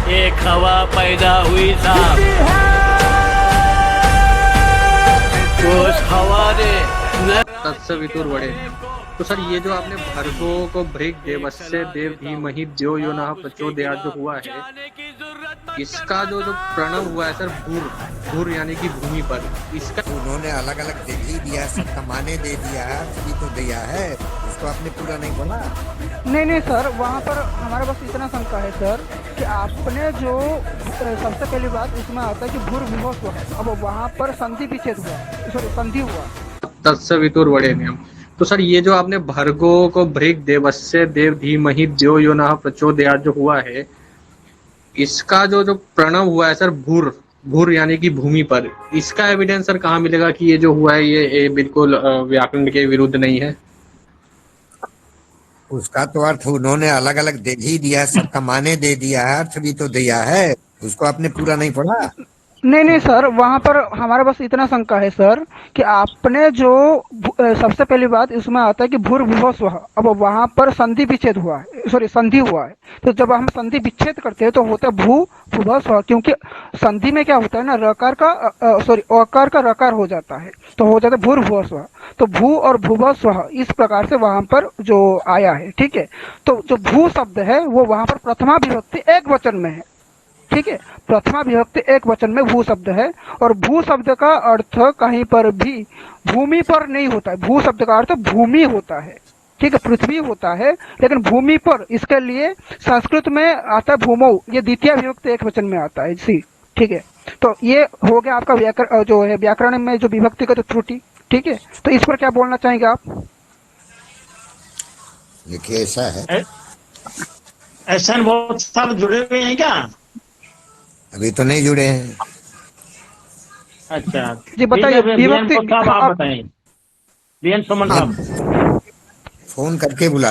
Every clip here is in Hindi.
एक हवा पैदा हुई साहब, उस हवा ने तत्सवितुर्वरेण्यम। तो सर ये जो आपने भर्गो को भृग देवस्य देव धीमहि द्यो यो नः प्रचोदयात् जो हुआ है, इसका जो जो प्रणव हुआ है सर, भूर भूर यानी कि भूमि पर, इसका उन्होंने अलग अलग दे ही दिया, सबका माने दे दिया है, अभी तो दिया है, उसको आपने पूरा नहीं बोला। नहीं सर, वहाँ पर हमारे पास इतना शंका है सर कि आपने जो सबसे पहली बात इसमें आता है कि भूर विभोस हुआ, अब वहाँ पर संधि विच्छेद हुआ, सॉरी संधि हुआ। तत्सवितुर्वरेण्यम। तो सर ये जो आपने भर्गो को भृग देवस्य देव धीमहि द्यो यो नः प्रचोदयात् जो हुआ है, इसका जो जो प्रणव हुआ है सर, भूर भूर यानी कि भूमि पर, इसका एविडेंस सर कहाँ मिलेगा कि ये जो हुआ है ये बिल्कुल व्याकरण के विरुद्ध नहीं है? उसका तो अर्थ उन्होंने अलग अलग दे ही दिया, सबका माने दे दिया है, अर्थ भी तो दिया है, उसको आपने पूरा नहीं पढ़ा। नहीं सर, वहाँ पर हमारे पास इतना शंका है सर कि आपने जो सबसे पहली बात इसमें आता है कि भूर विभोस हुआ, अब वहाँ पर संधि विच्छेद हुआ है, सॉरी संधि हुआ है। तो जब हम संधि विच्छेद करते हैं तो होता है भू विभोस हुआ, क्योंकि संधि में क्या होता है ना, रकार का सॉरी अकार का रकार हो जाता है, तो हो जाता है भूर विभोस हुआ। तो भू और भूभोस हुआ इस प्रकार से वहाँ पर जो आया है, ठीक है। तो जो भू शब्द है वो वहाँ पर प्रथमा विभक्ति एक वचन में है, ठीक है। प्रथमा विभक्ति एक वचन में भू शब्द है, और भू शब्द का अर्थ कहीं पर भी भूमि पर नहीं होता है, भू शब्द का अर्थ भूमि होता है, ठीक है, पृथ्वी होता है, लेकिन भूमि पर इसके लिए संस्कृत में आता है भूमौ, ये द्वितीय विभक्ति एक वचन में आता है जी, ठीक है। तो ये हो गया आपका व्याकरण जो है, व्याकरण में जो विभक्तिगत त्रुटि, ठीक है। तो इस पर क्या बोलना चाहेंगे आप? देखिए ऐसा है, ऐसा बहुत सारे जुड़े हुए हैं क्या? अभी तो नहीं जुड़े हैं। अच्छा जी बताइए, विभक्ति आप बताएं, बीएन सुमन साहब। फोन करके बुला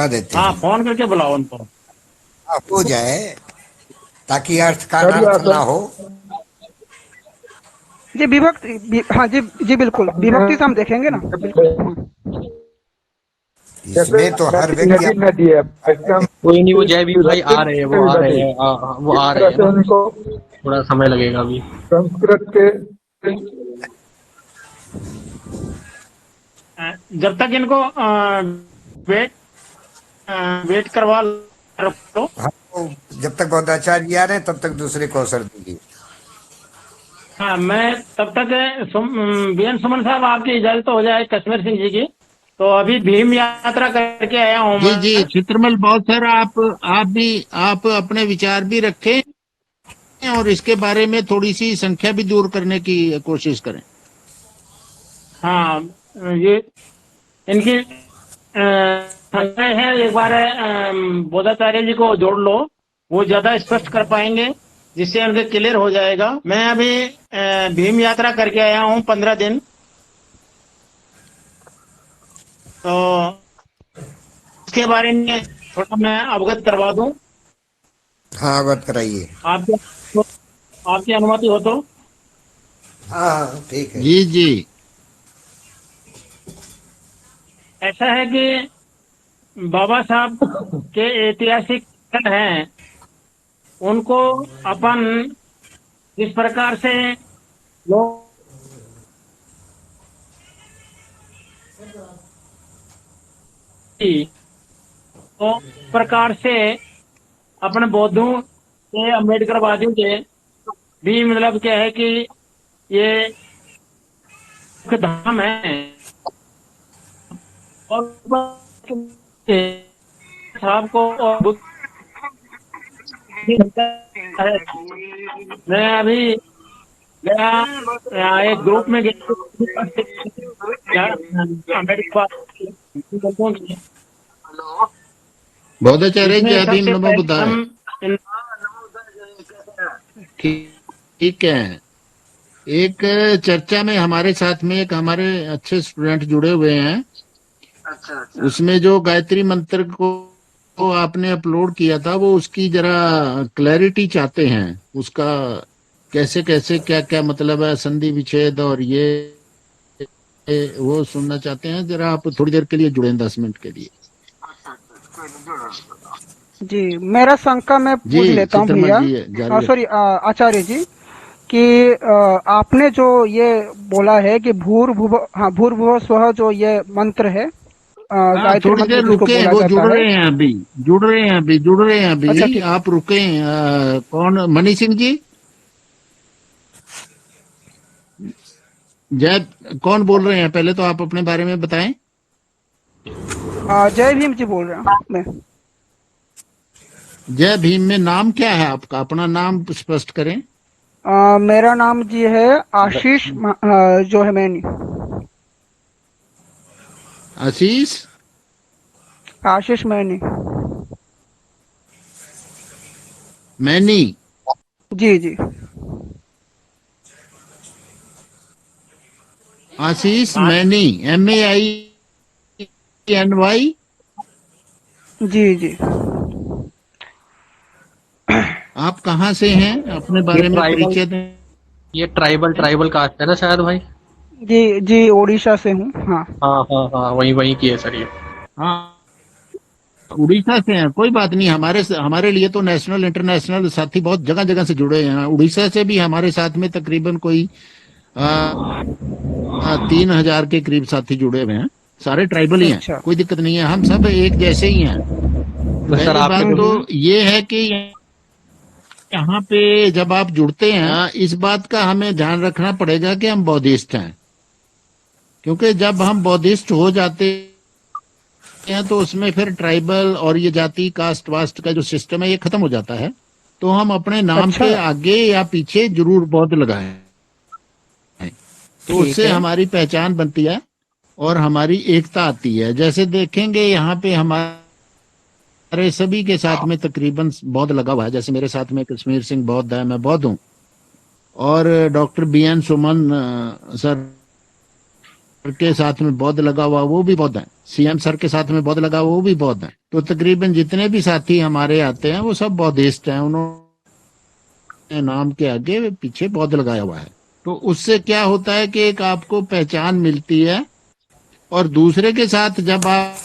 देते हाँ, हैं। फोन करके बुलाओ उनको, हो जाए ताकि अर्थ का अनर्थ ना हो। जी विभक्ति, हाँ जी बिल्कुल, विभक्ति से हम देखेंगे ना। इसमें तो हर व्यक्ति कोई नहीं, वो जय भी भाई आ रहे हैं, वो आ रहे हैं, वो आ रहे हैं, थोड़ा समय लगेगा अभी। संस्कृत के जब तक इनको वेट करवा रखो। जब तक बौद्धाचार्य जी आ रहे हैं तब तक दूसरे को अवसर दीजिए। हाँ, मैं तब तक बीएन सुमन साहब, आपकी इजाजत हो जाए कश्मीर सिंह जी की, तो अभी भीम यात्रा करके आया हूँ जी जी चित्रमल, बहुत सर आप अपने विचार भी रखें और इसके बारे में थोड़ी सी संख्या भी दूर करने की कोशिश करें। हाँ, ये इनकी संशय है, एक बार बोधाचार्य जी को जोड़ लो, वो ज्यादा स्पष्ट कर पाएंगे, जिससे उनके क्लियर हो जाएगा। मैं अभी भीम यात्रा करके आया हूँ 15 दिन, तो इसके बारे में थोड़ा मैं अवगत करवा दूं। हाँ, अवगत कराइए। आपकी अनुमति हो तो। हाँ ठीक है जी जी। ऐसा है कि बाबा साहब के ऐतिहासिक हैं, उनको अपन जिस प्रकार से लोग तो प्रकार से अपने बौद्धों के, अम्बेडकरवादियों के भी मतलब क्या है कि ये धाम है, और साहब को और बुद्ध, मैं अभी गया एक ग्रुप में अम्बेडकर बौद्धाचार्य जय भीम नमो बुद्धाय। ठीक है, एक चर्चा में हमारे साथ में एक हमारे अच्छे स्टूडेंट जुड़े हुए हैं। अच्छा। उसमें जो गायत्री मंत्र को आपने अपलोड किया था, वो उसकी जरा क्लैरिटी चाहते हैं, उसका कैसे कैसे क्या क्या मतलब है, संधि विच्छेद और ये वो सुनना चाहते हैं। जरा आप थोड़ी देर के लिए जुड़े, 10 मिनट के लिए। जी मेरा शंका मैं पूछ जी लेता हूँ चित्रमन भैया, जी जारी रखें। सॉरी आचार्य जी, कि आपने जो ये बोला है कि भूर्भुव, हाँ भूर्भुव स्वः जो ये मंत्र है, हाँ गायत्री थोड़ी मंत्र देर जिसको रुके, बोला वो जुड़ जाता है। रहे हैं अभी, जुड़ रहे हैं अच्छा अभी, ठीक है। आप रुके। कौन, मनी सिंह जी? जय, कौन बोल रहे हैं? पहले तो आप अपने बारे में बताएं। जय भीम जी बोल रहा हूँ मैं। जय भीम में नाम क्या है आपका? अपना नाम स्पष्ट करें। मेरा नाम जी है आशीष जो है मैनी, आशीष आशीष मैनी। मैनी। जी जी आशीष मैनी, MAINY। जी जी। आप कहाँ से हैं? अपने ये बारे में ट्राइबल, परिचय दें। ये ट्राइबल कास्ट है ना शायद भाई? जी जी उड़ीसा से हूँ, हाँ। हाँ हाँ हाँ, वही वही की है सर ये। हाँ उड़ीसा से हैं, कोई बात नहीं। हमारे लिए तो नेशनल इंटरनेशनल साथी बहुत जगह जगह से जुड़े हैं। उड़ीसा से भी हमारे साथ में तकरीबन कोई 3,000 के करीब साथी जुड़े हुए हैं। सारे ट्राइबल ही हैं, अच्छा। कोई दिक्कत नहीं है, हम सब एक जैसे ही हैं। तो सर पहली आपके बात जो, तो ये है कि यहाँ पे जब आप जुड़ते हैं, इस बात का हमें ध्यान रखना पड़ेगा कि हम बौद्धिस्ट हैं, क्योंकि जब हम बौद्धिस्ट हो जाते हैं तो उसमें फिर ट्राइबल और ये जाति कास्ट वास्ट का जो सिस्टम है ये खत्म हो जाता है। तो हम अपने नाम अच्छा के आगे या पीछे जरूर बौद्ध लगाएं, तो ठीक उससे है। हमारी पहचान बनती है और हमारी एकता आती है। जैसे देखेंगे यहाँ पे हमारे सभी के साथ में तकरीबन बौद्ध लगा हुआ है। जैसे मेरे साथ में कश्मीर सिंह बौद्ध है, मैं बौद्ध हूँ, और डॉक्टर BN सुमन सर के साथ में बौद्ध लगा हुआ, वो भी बौद्ध है। CM सर के साथ में बौद्ध लगा हुआ, वो भी बौद्ध है। तो तकरीबन जितने भी साथी हमारे आते हैं वो सब बौद्धिस्ट हैं, उन्होंने नाम के आगे पीछे बौद्ध लगाया हुआ है। तो उससे क्या होता है कि एक आपको पहचान मिलती है, और दूसरे के साथ जब आप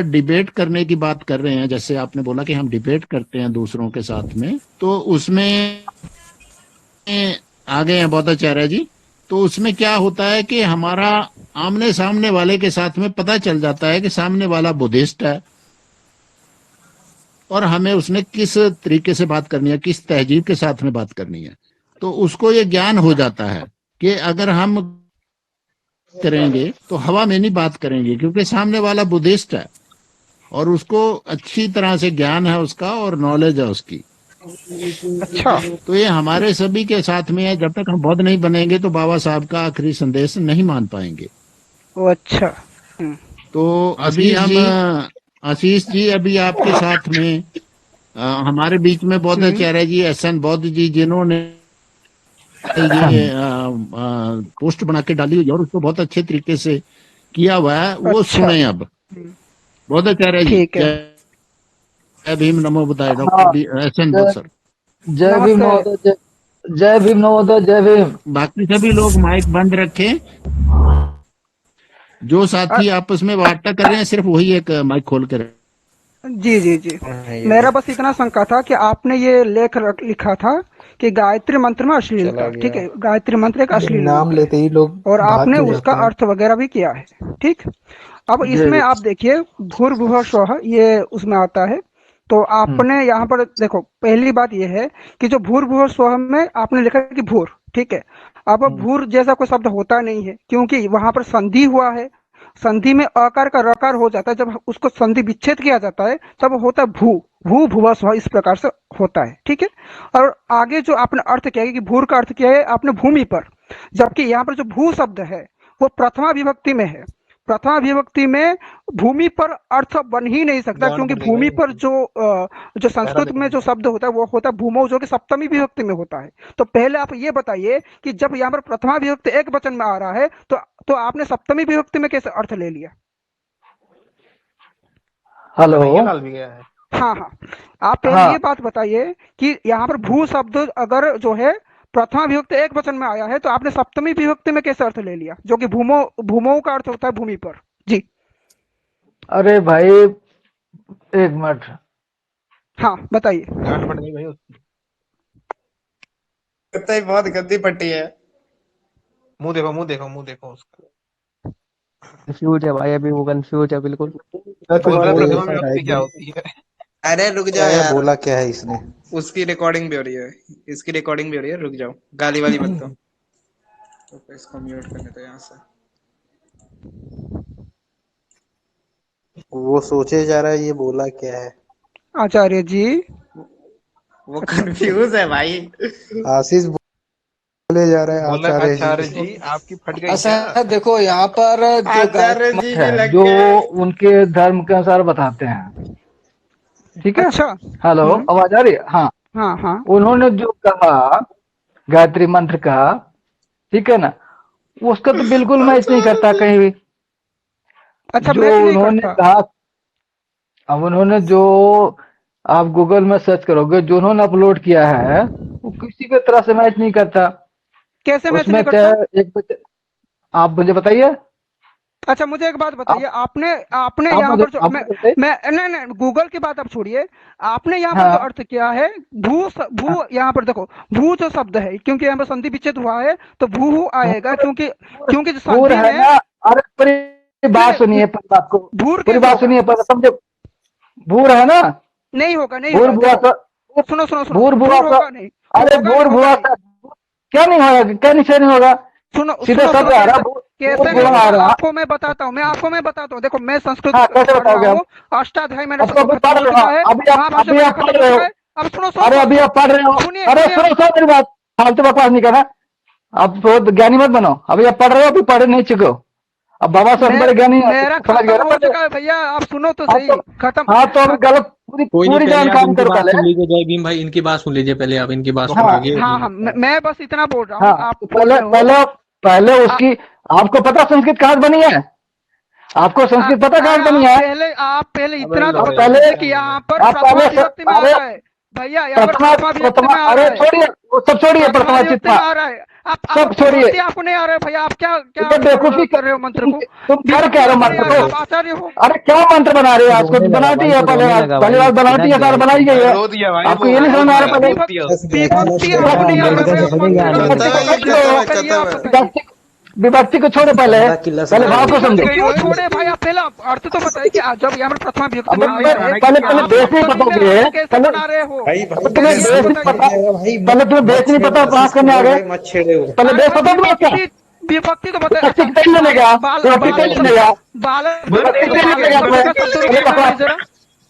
डिबेट करने की बात कर रहे हैं, जैसे आपने बोला कि हम डिबेट करते हैं दूसरों के साथ में, तो उसमें आ गए हैं बौद्धाचार्य जी। तो उसमें क्या होता है कि हमारा आमने सामने वाले के साथ में पता चल जाता है कि सामने वाला बुद्धिस्ट है, और हमें उसने किस तरीके से बात करनी है, किस तहजीब के साथ में बात करनी है। तो उसको ये ज्ञान हो जाता है कि अगर हम करेंगे तो हवा में नहीं बात करेंगे, क्योंकि सामने वाला बुद्धिस्ट है और उसको अच्छी तरह से ज्ञान है उसका और नॉलेज है उसकी। अच्छा तो ये हमारे सभी के साथ में है। जब तक हम बौद्ध नहीं बनेंगे तो बाबा साहब का आखिरी संदेश नहीं मान पाएंगे। वो अच्छा। हम्म, तो अभी आशीष हम जी, आशीष जी अभी आपके साथ में हमारे बीच में हम्म, बौद्धाचार्य जी SN बौद्ध जी, जिन्होंने ये पोस्ट बना के डाली हुई है और उसको बहुत अच्छे तरीके से किया हुआ है, वो अच्छा। सुने अब। हम्म, बौद्धाचार्य जी ठीक है। जय भीम, नमो बुद्धाय, हाँ, डॉक्टर SN बौद्ध जय सर। जय भीम नमस्ते। नवोदय, जय भीम नवोदय, जय भीम। बाकी सभी लोग माइक बंद रखें। जो साथी आपस में वार्ता कर रहे हैं सिर्फ वही एक माइक खोल कर। जी जी जी मेरा बस इतना शंका था कि आपने ये लिखा था कि गायत्री मंत्र में अश्लीलता, ठीक है, गायत्री मंत्र एक अश्लील नाम मंत्र लेते ही लोग है और भाग आपने क्यों उसका जाते हैं? अर्थ वगैरह भी किया है, ठीक। अब जय इसमें भीम। आप देखिए भूर्भुवः स्वः ये उसमें आता है। तो आपने यहाँ पर देखो, पहली बात ये है कि जो भूर्भुवः स्वः में आपने लिखा है कि भूर, ठीक है। अब भूर जैसा कोई शब्द होता नहीं है, क्योंकि वहां पर संधि हुआ है। संधि में अकार का रकार हो जाता है, जब उसको संधि विच्छेद किया जाता है तब होता है भू, भू भुवः स्वः, इस प्रकार से होता है, ठीक है। और आगे जो आपने अर्थ किया है कि भूर का अर्थ किया है आपने भूमि पर, जबकि यहाँ पर जो भू शब्द है वो प्रथमा विभक्ति में है। प्रथमा विभक्ति में भूमि पर अर्थ बन ही नहीं सकता, क्योंकि भूमि पर जो संस्कृत में जो शब्द होता है वो होता है भूमौ, जो कि सप्तमी विभक्ति में होता है। तो पहले आप ये बताइए कि जब यहाँ पर प्रथमा विभक्ति एक वचन में आ रहा है तो आपने सप्तमी विभक्ति में कैसे अर्थ ले लिया? हेलो। हाँ हाँ, आप पहले हाँ, ये बात बताइए कि यहाँ पर भू शब्द अगर जो है प्रथमा विभक्ति एक वचन में आया है तो आपने सप्तमी विभक्ति में कैसे अर्थ ले लिया, जो कि भूमो, भूमो का अर्थ होता है भूमि पर। जी अरे भाई एक मिनट, हाँ बताइए। गांड फट गई भाई उसकी। कुत्ता ही बहुत गंदी पट्टी है। मुंह देखो, मुंह देखो, मुंह देखो उसका। कंफ्यूज है भाई, अभी वो कंफ्यूज है बिल्कुल। तुम्हारा बोल प्रतिभा में भक्ति क्या होती है? अरे रुक क्या जाओ है, यार, बोला क्या है इसने? उसकी रिकॉर्डिंग भी हो रही है, इसकी रिकॉर्डिंग भी हो रही है, रुक जाओ, गाली वाली मत दो। तो इसको म्यूट करने दो यहाँ से। वो सोचे जा रहा है ये बोला क्या है। आचार्य जी। वो कंफ्यूज है भाई। आशीष बोले जा रहा है बोला आचार्य आचार्य जी। जी आपकी फट गई अच्छा क्या? देखो यहाँ पर जो आचार्य गायत्री जी मत भी है लग जो गए। उनके धर्म के अनुसार बताते हैं, ठीक है। अच्छा। हेलो, आवाज आ रही है? हाँ, हाँ हाँ। उन्होंने जो कहा गायत्री मंत्र का, ठीक है ना, उसका तो बिल्कुल मैच नहीं करता कहीं भी। अच्छा, जो मैच नहीं उन्होंने करता। कहा, अब उन्होंने जो, आप गूगल में सर्च करोगे, जो उन्होंने अपलोड किया है वो किसी भी तरह से मैच नहीं करता। कैसे मैच उसमें नहीं क्या करता? है, आप मुझे बताइए। अच्छा, मुझे एक बात बताइए, आपने आपने आप यहाँ मुझे पर जो आप मैं मुझे बताइए। मैं नहीं नहीं, गूगल की बात आप छोड़िए। आपने यहाँ पर जो हाँ अर्थ किया है, भू यहाँ पर देखो, भू जो शब्द है, क्योंकि यहाँ पर संधि विच्छेद हुआ है तो भू आएगा, क्योंकि क्योंकि जो भूर संधि है में ना। अरे पूरी बात सुनिए, पूरी बात को, भूर पूरी कैसे बात होगा? सुनिए, पर समझे। भूर है ना, नहीं होगा, नहीं भूर होगा, भुआ देखो, सा, सुनो सुनो सुनो, भूर भुआ भूर सा। होगा नहीं, अरे होगा भूर नहीं, भुआ होगा नहीं। सा क्या नहीं होगा, क्या नीचे नहीं होगा? सुनो सीधे सुनो शब्द सुनो, आ रहा, कैसे भूर कैसे नहीं भुआ आ होगा, रहा। आपको मैं बताता हूँ, देखो, मैं संस्कृत हाँ, कैसे पढ़ बताओगे रहा हम? हूँ, अष्टाध्यायी मैंने अब तो अभी खत्म पढ़ हो रहे चुका हो, है, अभी महाभाष्य आप मेरा पढ़ खत्म हो रहे हो। चुका है। अब सुनो सुनो अरे अभी आप पढ़ रहे हो। सुनिए अरे सुनिए। सुनो मेरी बात, फालतू बकवास नहीं करना। अब तो ज्ञानी मत बनो, अभी आप पढ़ रहे हो, अभी पढ़ नहीं चुके हो। अब बाबा से हम बड़े ज्ञानी हैं, मेरा समझ गए खत्म ना हो पहले? चुका है भैया, आप सुनो तो हाँ सही। तो, खत्म। हाँ तो अभी गलत पूरी कोई नहीं, पूरी पहले आप जानकारी इनकी करो बात पहले। सुन लीजिए जय भीम भाई, इनकी बात सुन लीजिए पहले, आप इनकी बात सुन हाँ लीजिए। हाँ हाँ, मैं बस इतना बोल रहा हूँ, हाँ, आप तो बोल पहले रहे हो। पहले पहले उसकी, आपको पता संस्कृत कहाँ से बनी है? आपको संस्कृत पता कहाँ से बनी है? आप पहले इतना तो अब बताइए पहले कि यहाँ पर आप प्रथमा पहले विभक्ति में आ अरे रहा है भैया, यहाँ पर प्रथमा प्रथमा विभक्ति प्रथमा में आ अरे रहा है, छोड़िए, वो सब छोड़िए, प्रथमा प्रथमा विभक्ति में चित्ता आ रहा है। आप सब छोड़िए। विभक्ति आपको नहीं आ रहा है भैया, आप क्या क्या ये बेवकूफी कर रहे हो मंत्र को? तुम कर विभक्ति क्या रहे हो आपको नहीं मंत्र आ रहा है, को? आप आचार्य हो। अरे क्या मंत्र बना रहे हो? आज रोने को लगा बनाती भाई, है तो पहले रोने बात, लगा पहली भाई, बात बनाती इतना है, सारा गहरी बनाई गई सोच। है। रो दिया भाई, आपको वो ये नहीं रो समझ में आ दिया, रहा पहले? रो दिया उसने। विभक्ति आपको नहीं आ रहा है भैया, खत्म मंत्र का हो गया। विभक्ति विभक्ति को को कैसे छोड़ो, होगा, पहले आप बताइए। विभक्ति को छोड़ो पहले, पहले भाव को समझो। क्यों छोड़े भाई, आप पहले अर्थ तो बताइए कि जब यहाँ पर प्रथमा विभक्ति अब में आ रहा है, पहले पहले आप बेस नहीं सप्तमी पता में होगे, अर्थ कैसे पहले बना रहे हो? भाई अब तुम्हें ये बेस नहीं बताइए। पता, पहले तुम्हें बेस नहीं पता, पास करने आ गए। मत छेड़े हो। पहले बेस पता तुम्हें क्या? विभक्ति तो बताइए। विभक्ति कितने लेगा? विभक्ति कितने लेगा? विभक्ति कितने लेगा तुम्हें? अरे बकवास। जरा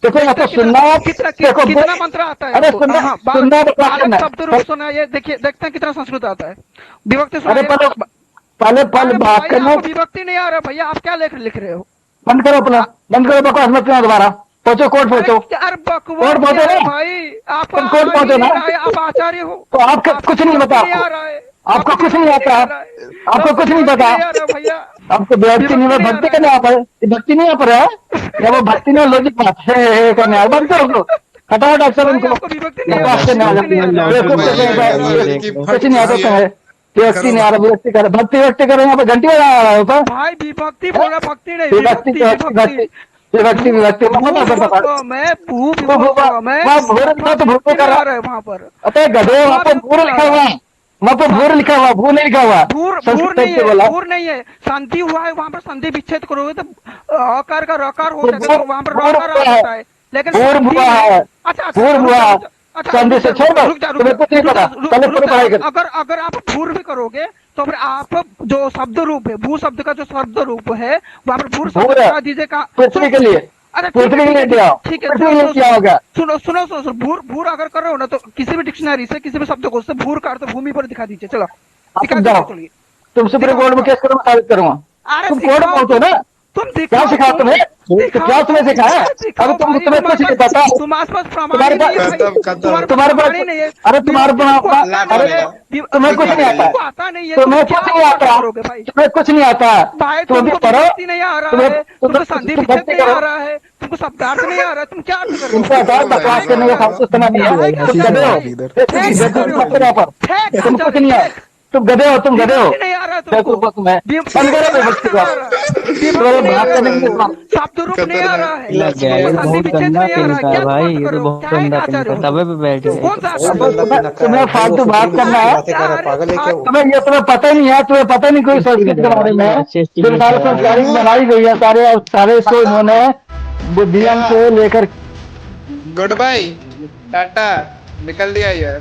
देखो या तो सुनना है, देखो कितना मंत्र आता है अरे आपको? सुनना, हाँ, सुनना है, बकवास करना बालक है। शब्द रूप सुनाइए, देखिए, देखते हैं कितना संस्कृत आता है। विभक्ति अरे सुनाइए। पहले पहले बात भाई, करना। आपको विभक्ति नहीं आ रहा भैया, आप क्या लिख रहे हो? बंद करो अपना, बंद करो बकवास मत करना दोबारा। पहुंचो कोर्ट पहुंचो। यार बकवास कोर्ट पहुंचो क्या है ना, भाई, आप तुम कोर्ट पहुंचो ना। आप आचार्य हो, तो आपको कुछ नहीं पता, नहीं आ रहा है, आपको कुछ नहीं आता, आपको कुछ नहीं पता, भैया। आपको भक्ति नहीं, भक्ति करने आप है, भक्ति नहीं आप रहा है, या वो भक्ति नहीं लॉजिक बात है करने आ, बंद करो उसको, हटाओ डॉक्टर साहब इनको। बकवास करने आ जाते, कुछ नहीं आता तुम्हें, व्यक्ति नहीं आ रहा, व्यक्ति कर भक्ति व्यक्ति कर, यहाँ पे घंटी बजा रहा है ऊपर। भाई विभक्ति बोला, भक्ति नहीं, विभक्ति विभक्ति विभक्ति विभक्ति मैं भू तो भूल कर रहा है वहाँ पर। अरे गधे, वहाँ पर भूर लिखा हुआ है, वहाँ पर भूर लिखा हुआ, भू नहीं लिखा हुआ। भूर नहीं है, भूर नहीं है, संधि हुआ है वहाँ पर, संधि विच्छेद करोगे तो अकार का रकार हो जाता है, तो वहाँ पर रकार आ जाता है, लेकिन भूर भुआ है, अच्छा भूर भुआ संधि से छोड़ दो, रुक जा, तुम्हें कुछ नहीं पता, पहले पूरी पढ़ाई कर। अगर आप भूर भी करोगे तो फिर आप जो शब्द रूप है, भू शब्द का जो शब्द रूप है वहाँ पर भूर शब्द लगा दीजिए। पृथ्वी के लिए, अरे पृथ्वी के लिए दिया, ठीक है, पृथ्वी के लिए क्या होगा? सुनो सुनो सुनो, भूर अगर कर रहे हो ना तो किसी भी डिक्शनरी से, किसी भी शब्दकोश से भूर का अर्थ भूमि पर दिखा दीजिए। चलो दिखा दीजिए, चलिए। तुम सुप्रीम कोर्ट में केस करो, मैं साबित करूंगा। तुम कोर्ट पहुंचो ना, तुम क्या सिखा तुम्हें, क्या तुम्हें सिखाया? अरे तुम्हें कुछ नहीं पता, तुम आसपास तुम्हारे पास, तुम्हारे पास, नहीं है, अरे तुम्हारे तुम्हें कुछ नहीं आता, आता नहीं है, तुम्हें कुछ नहीं आता, तुम्हें कुछ नहीं आता, भाई तुम भी तुमको पढ़ो, विभक्ति नहीं आ रहा है, तुमको संधि विच्छेद नहीं आ रहा है, तुमको शब्दार्थ नहीं आ रहा है, तुम क्या कर रहे हो? तुमको आधार बकवास करने का फालतू सुना नहीं है, तुम गधे हो, तुम कुछ नहीं आता, तुम गधे हो, तुम गधे हो। नहीं आ रहा बेवकूफ तुम्हें बंद करो बेवकूफ का। तुम्हारे बात करने के लिए शब्द रूप नहीं आ रहा है, लग गया, ये तो बहुत गंदा पीनता है भाई, ये तो बहुत गंदा पीनता है, तवे पे बैठ गए। कौन सा तुम्हें फालतू बात करना है, पागल है क्या वो? तुम्हें पता ही नहीं है, तुम्हें पता नहीं कोई संस्कृत के बारे में। जो सारे संस्कारी बनाई गई है, सारे इसको इन्होंने बुद्धिज्म से लेकर गुड बाय, टाटा, निकल दिया यार।